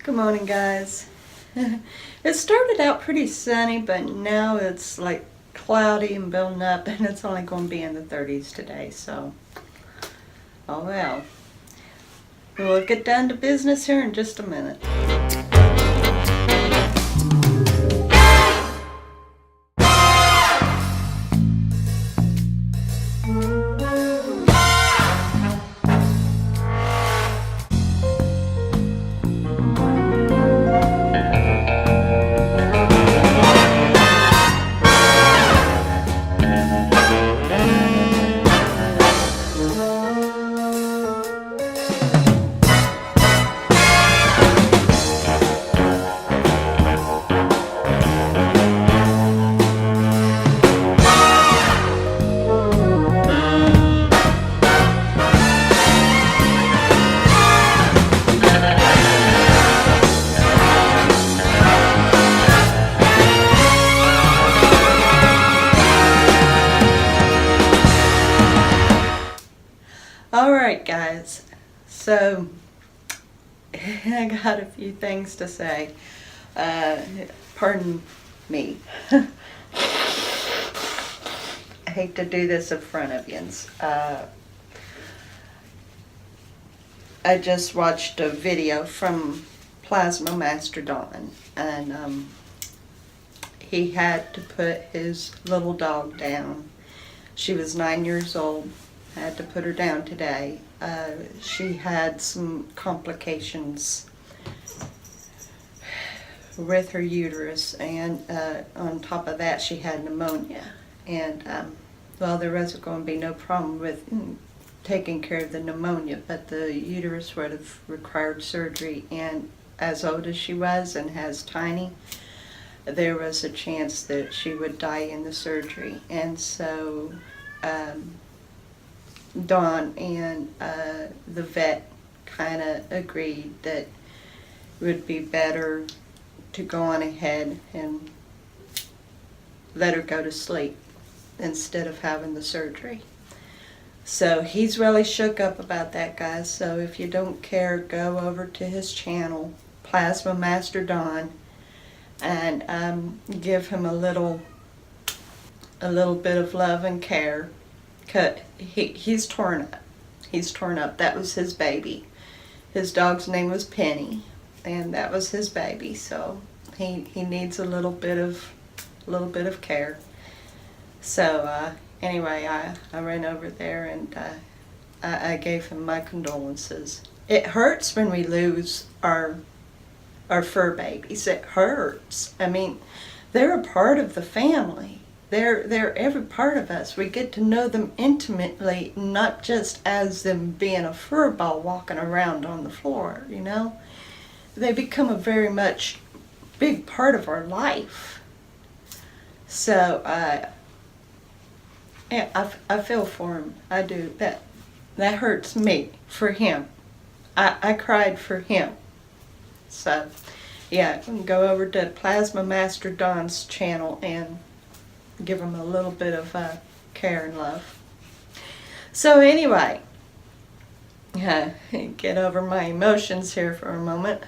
Good morning, guys. It started out pretty sunny, but now it's like cloudy and building up, and it's only going to be in the 30s today, so oh well. We'll get down to business here in just a minute. Alright, guys, so I got a few things to say. Pardon me. I hate to do this in front of you. I just watched a video from Plasma Master Don, and he had to put his little dog down. She was 9 years old. I had to put her down today. She had some complications with her uterus, and on top of that she had pneumonia. And well, there wasn't going to be no problem with taking care of the pneumonia, but the uterus would have required surgery, and as old as she was and has tiny, there was a chance that she would die in the surgery. And so Dawn and the vet kind of agreed that it would be better to go on ahead and let her go to sleep instead of having the surgery. So he's really shook up about that, guys. So if you don't care, go over to his channel, Plasma Master Don, and give him a little bit of love and care. He's torn up. He's torn up. That was his baby. His dog's name was Penny, and that was his baby. So he needs a little bit of care. So anyway, I ran over there and I gave him my condolences. It hurts when we lose our fur babies. It hurts. I mean, they're a part of the family. They're every part of us. We get to know them intimately, not just as them being a fur ball walking around on the floor, you know. They become a very much big part of our life. So yeah, I feel for him. I do. That hurts me for him. I cried for him. So yeah, go over to Plasma Master Don's channel and give them a little bit of care and love. So anyway, get over my emotions here for a moment.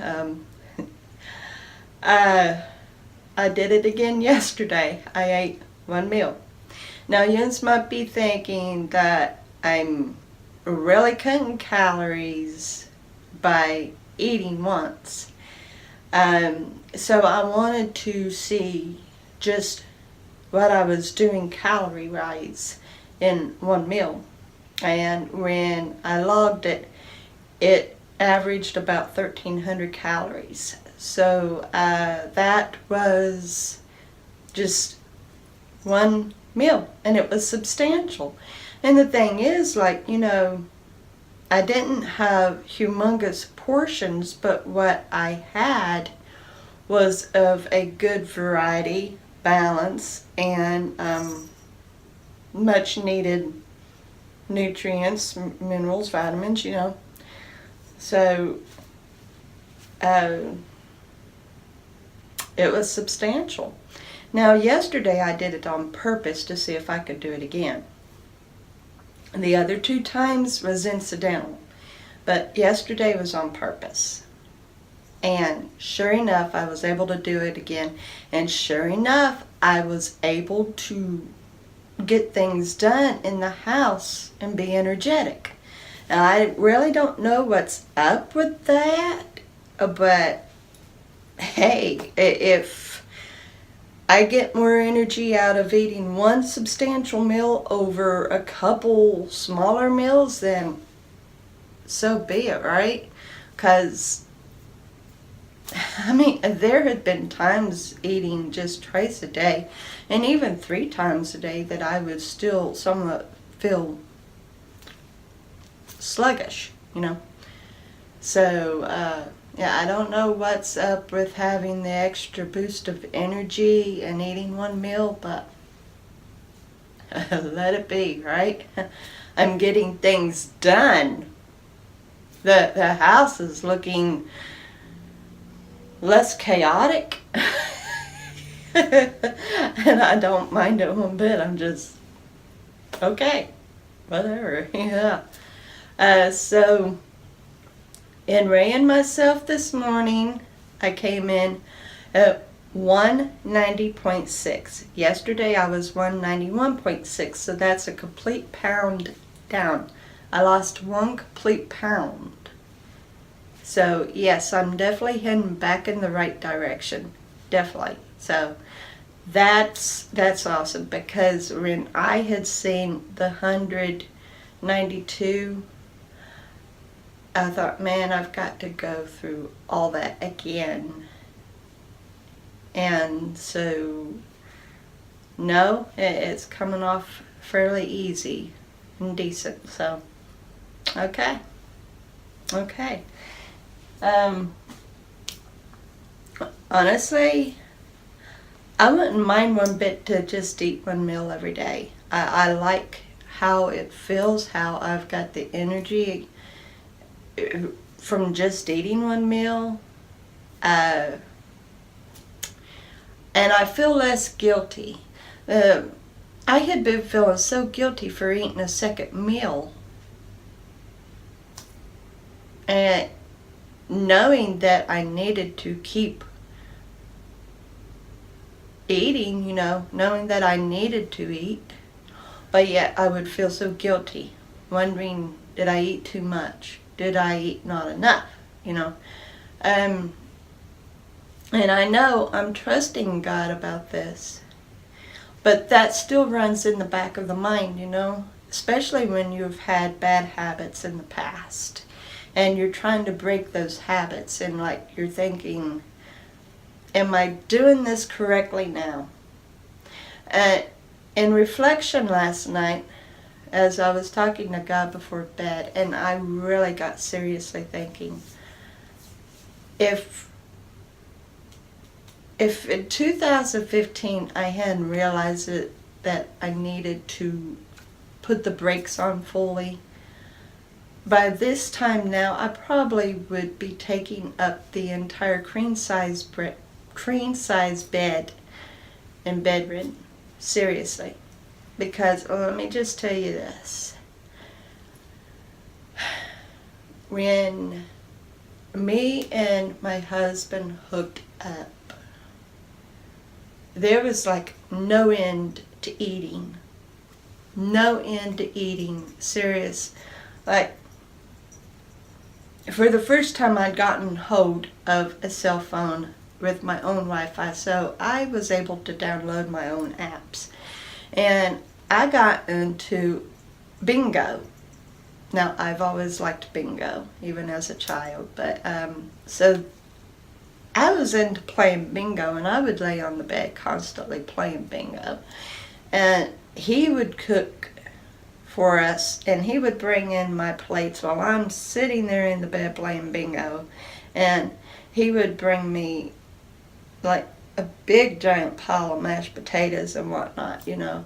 I did it again yesterday. I ate one meal. Now, you might be thinking that I'm really cutting calories by eating once. So I wanted to see just what I was doing calorie-wise in one meal. And when I logged it, it averaged about 1,300 calories. So that was just one meal, and it was substantial. And the thing is, like, you know, I didn't have humongous portions, but what I had was of a good variety, balance, and much needed nutrients, minerals, vitamins, you know. So it was substantial. Now, yesterday I did it on purpose to see if I could do it again. The other 2 times was incidental, but yesterday was on purpose. And sure enough, I was able to do it again. And sure enough, I was able to get things done in the house and be energetic. Now, I really don't know what's up with that, but hey, if I get more energy out of eating one substantial meal over a couple smaller meals, then so be it, right? Because, I mean, there had been times eating just twice a day, and even 3 times a day, that I would still somewhat feel sluggish, you know. So, yeah, I don't know what's up with having the extra boost of energy and eating one meal, but let it be, right? I'm getting things done. The house is looking less chaotic. And I don't mind it one bit. I'm just, okay, whatever, yeah. So, in weighing myself this morning, I came in at 190.6. Yesterday I was 191.6, so that's a complete pound down. I lost 1 complete pound. So yes, I'm definitely heading back in the right direction. Definitely. So that's awesome, because when I had seen the 192, I thought, man, I've got to go through all that again. And so, no, it's coming off fairly easy and decent. So, okay. Honestly, I wouldn't mind one bit to just eat one meal every day. I like how it feels, how I've got the energy from just eating one meal. And I feel less guilty. I had been feeling so guilty for eating a second meal. And knowing that I needed to keep eating, you know, knowing that I needed to eat, but yet I would feel so guilty, wondering, did I eat too much? Did I eat not enough? You know, and I know I'm trusting God about this, but that still runs in the back of the mind, you know, especially when you've had bad habits in the past, and you're trying to break those habits, and like you're thinking, am I doing this correctly now? In reflection last night, as I was talking to God before bed, and I really got seriously thinking, if in 2015 I hadn't realized that I needed to put the brakes on fully, by this time now I probably would be taking up the entire queen size bed and bedridden. Seriously. Because, let me just tell you this. When me and my husband hooked up, there was like no end to eating. No end to eating. Serious. Like, for the first time I'd gotten hold of a cell phone with my own Wi-Fi, so I was able to download my own apps. And I got into bingo. Now, I've always liked bingo, even as a child, but so I was into playing bingo, and I would lay on the bed constantly playing bingo. And he would cook for us, and he would bring in my plates while I'm sitting there in the bed playing bingo, and he would bring me like a big giant pile of mashed potatoes and whatnot, you know.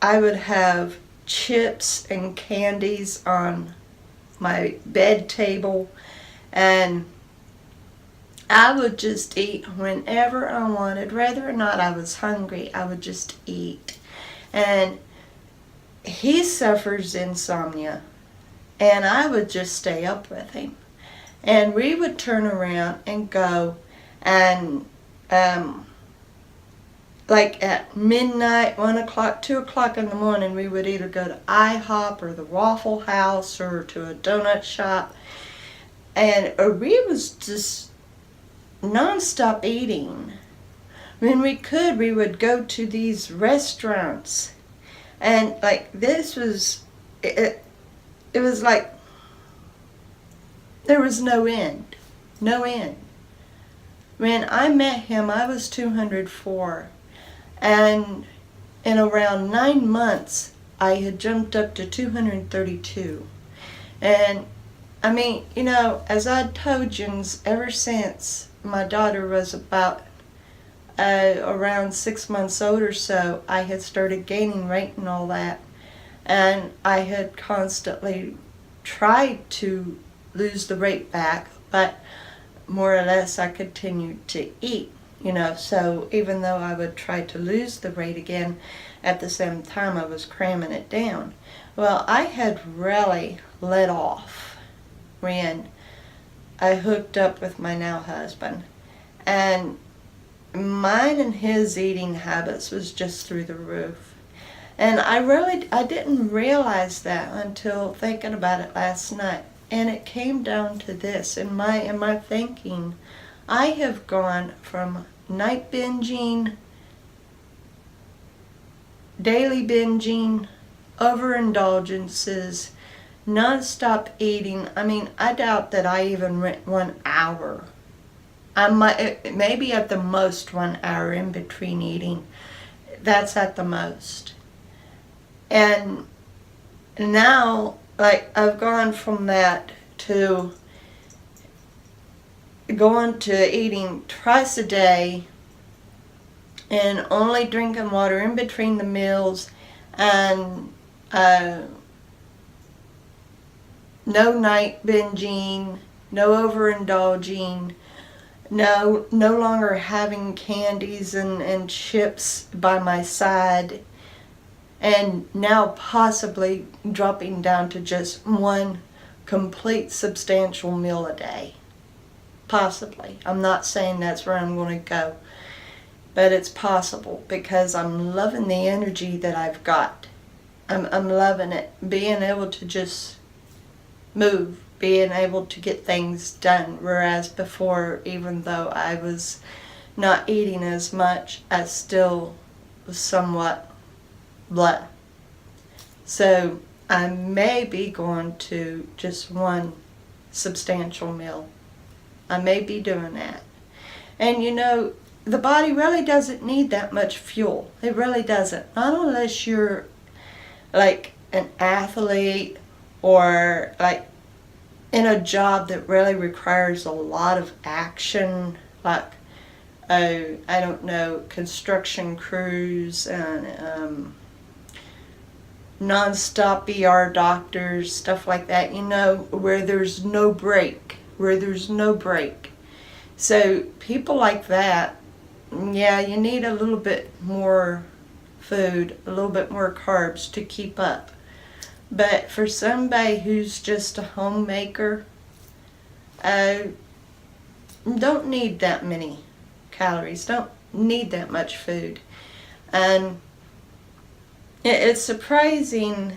I would have chips and candies on my bed table, and I would just eat whenever I wanted. Whether or not I was hungry, I would just eat. And he suffers insomnia, and I would just stay up with him. And we would turn around and go and like at midnight, 1 o'clock, 2 o'clock in the morning, we would either go to IHOP or the Waffle House or to a donut shop. And we was just nonstop eating. When we could, we would go to these restaurants. And like this was, it was like there was no end. No end. When I met him, I was 204. And in around 9 months, I had jumped up to 232. And I mean, you know, as I told you, ever since my daughter was about around 6 months old or so, I had started gaining weight and all that. And I had constantly tried to lose the weight back, but more or less I continued to eat. You know, so even though I would try to lose the weight again, at the same time I was cramming it down. Well, I had really let off when I hooked up with my now husband. And mine and his eating habits was just through the roof. And I didn't realize that until thinking about it last night. And it came down to this, in my thinking, I have gone from night binging, daily binging, overindulgences, non-stop eating. I mean, I doubt that I even went 1 hour. I might, maybe at the most 1 hour in between eating. That's at the most. And now, like, I've gone from that to going to eating twice a day and only drinking water in between the meals, and no night binging, no overindulging, no longer having candies and chips by my side, and now possibly dropping down to just one complete substantial meal a day. Possibly. I'm not saying that's where I'm going to go, but it's possible because I'm loving the energy that I've got. I'm loving it. Being able to just move, being able to get things done, whereas before, even though I was not eating as much, I still was somewhat blah. So I may be going to just one substantial meal. I may be doing that. And you know, the body really doesn't need that much fuel. It really doesn't. Not unless you're like an athlete or like in a job that really requires a lot of action, like I don't know, construction crews and non-stop ER doctors, stuff like that, you know, where there's no break. So people like that, yeah, you need a little bit more food, a little bit more carbs to keep up. But for somebody who's just a homemaker, don't need that many calories, don't need that much food. And it's surprising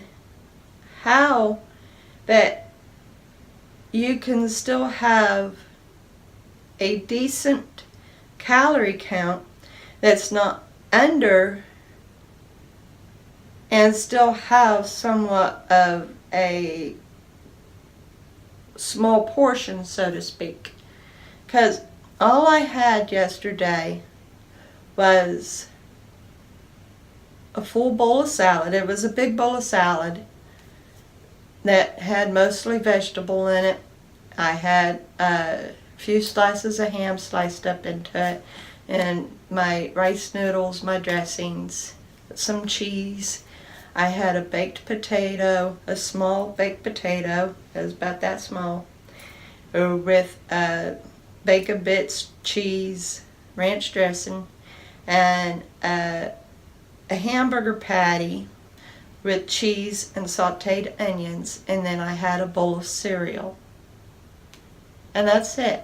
how that you can still have a decent calorie count that's not under and still have somewhat of a small portion, so to speak. Because all I had yesterday was a full bowl of salad. It was a big bowl of salad that had mostly vegetable in it. I had a few slices of ham sliced up into it, and my rice noodles, my dressings, some cheese. I had a baked potato, a small baked potato, it was about that small, with bacon bits, cheese, ranch dressing, and a hamburger patty with cheese and sauteed onions, and then I had a bowl of cereal. And that's it.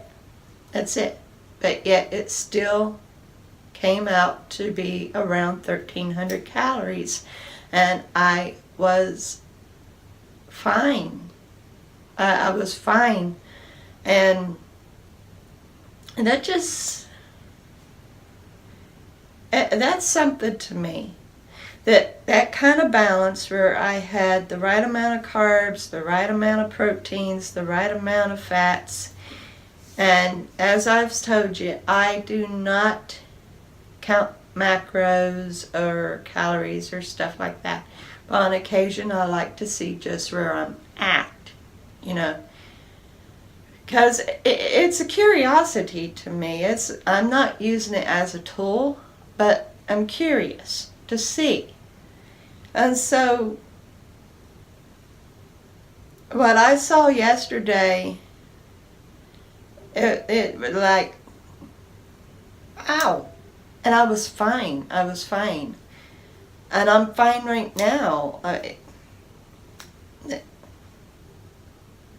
That's it. But yet it still came out to be around 1,300 calories. And I was fine. I was fine. And that just, that's something to me. That kind of balance where I had the right amount of carbs, the right amount of proteins, the right amount of fats. And as I've told you, I do not count macros or calories or stuff like that. But on occasion, I like to see just where I'm at, you know. Because it's a curiosity to me. I'm not using it as a tool, but I'm curious to see. And so, what I saw yesterday, it was like, ow. And I was fine. I was fine. And I'm fine right now. I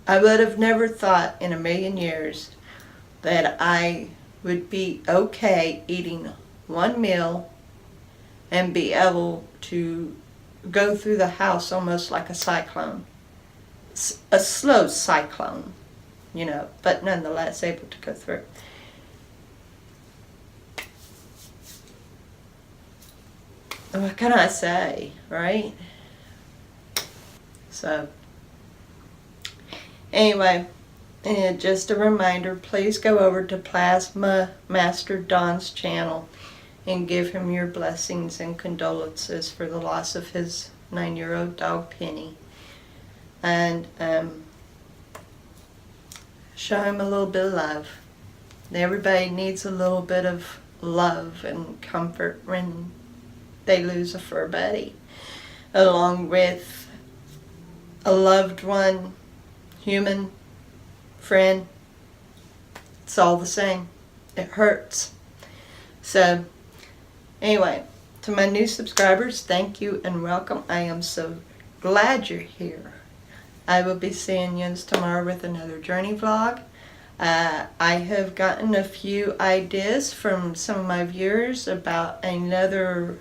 would have never thought in a million years that I would be okay eating one meal and be able to go through the house almost like a cyclone. A slow cyclone, you know, but nonetheless able to go through. What can I say, right? So, anyway, and just a reminder, please go over to Plasma Master Don's channel and give him your blessings and condolences for the loss of his 9-year-old dog Penny. And show him a little bit of love. Everybody needs a little bit of love and comfort when they lose a fur buddy, along with a loved one, human, friend. It's all the same. It hurts. So, anyway, to my new subscribers, thank you and welcome. I am so glad you're here. I will be seeing you tomorrow with another journey vlog. I have gotten a few ideas from some of my viewers about another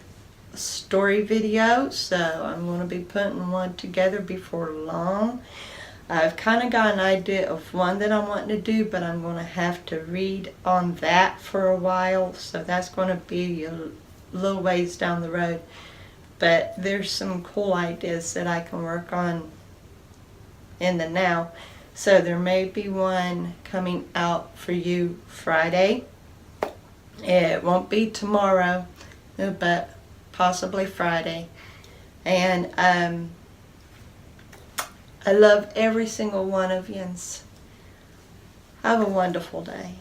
story video, so I'm going to be putting one together before long. I've kind of got an idea of one that I'm wanting to do, but I'm going to have to read on that for a while, so that's going to be a little ways down the road. But there's some cool ideas that I can work on in the now. So there may be one coming out for you Friday. It won't be tomorrow, but possibly Friday. And I love every single one of you. Have a wonderful day.